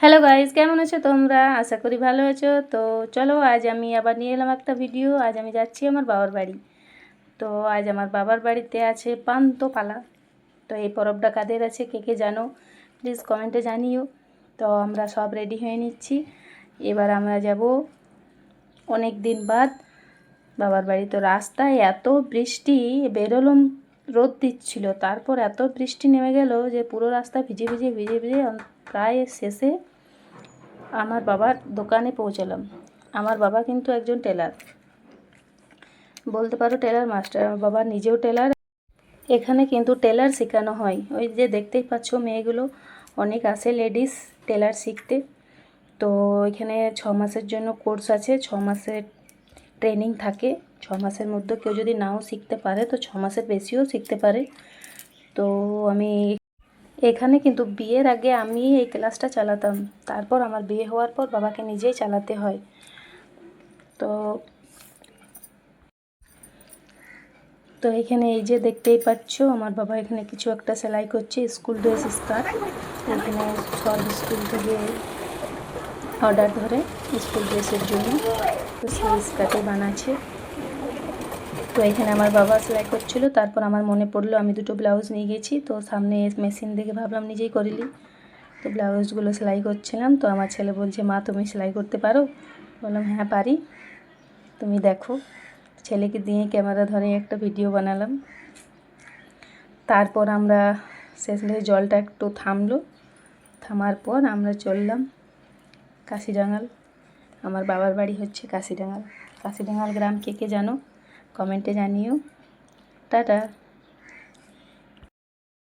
Hello guys, কেমন আছো তোমরা? আশা করি ভালো আছো। তো চলো, আজ আমি আবার নিয়ে এলাম একটা ভিডিও। আজ আমি যাচ্ছি আমার বাবার বাড়ি। তো আজ আমার বাবার বাড়িতে আছে পান্তুপালা। তো এই পরবটা কাদের আছে, কে কে জানো প্লিজ কমেন্টে জানিও। তো আমরা সব রেডি হয়ে নিচ্ছি। এবার আমরা যাব অনেক দিন বাদ বাবার বাড়ি। তো রাস্তায় এত বৃষ্টি, বেরোলাম, রোদ দিচ্ছিল, তারপর এত বৃষ্টি নেমে গেল যে পুরো রাস্তা ভিজে ভিজে ভিজে ভিজে প্রায় শেষে আমার বাবার দোকানে পৌঁছালাম। আমার বাবা কিন্তু একজন টেলার, বলতে পারো টেলার মাস্টার। আমার বাবা নিজেও টেলার। এখানে কিন্তু টেলার শেখানো হয়। ওই যে দেখতেই পাচ্ছ মেয়েগুলো অনেক আসে লেডিস টেলার শিখতে। তো এখানে 6 মাসের জন্য কোর্স আছে, 6 মাসের ট্রেনিং থাকে। 6 মাসের মধ্যে কেউ যদি নাও শিখতে পারে তো 6 মাসের বেশিও শিখতে পারে। তো আমি এখানে কিন্তু বিয়ের আগে আমি এই ক্লাসটা চালাতাম, তারপর আমার বিয়ে হওয়ার পর বাবাকে নিজেই চালাতে হয়। তো তো এখানে এই যে দেখতেই পাচ্ছ আমার বাবা এখানে কিছু একটা সেলাই করছে, স্কুল ড্রেস স্কার্ট। এখানে সব স্কুল থেকে অর্ডার ধরে স্কুল ড্রেসের জন্য, তো সেই স্কার্টে বানাচ্ছে। তো এখানে আমার বাবা সেলাই করছিল, তারপর আমার মনে পড়লো আমি দুটো ব্লাউজ নিয়ে গেছি। তো সামনে মেশিন দেখে ভাবলাম নিজেই করিলি। তো ব্লাউজগুলো সেলাই করছিলাম। তো আমার ছেলে বলছে, মা তুমি সেলাই করতে পারো? বললাম হ্যাঁ পারি, তুমি দেখো। ছেলেকে দিয়ে ক্যামেরা ধরে একটা ভিডিও বানালাম। তারপর আমরা শেষে জলটা একটু থামলো, থামার পর আমরা চললাম কাশিডাঙ্গাল। আমার বাবার বাড়ি হচ্ছে কাশিডাঙ্গাল। কাশিডাঙ্গাল গ্রাম কে কে জানো কমেন্টে জানিও। টাটা।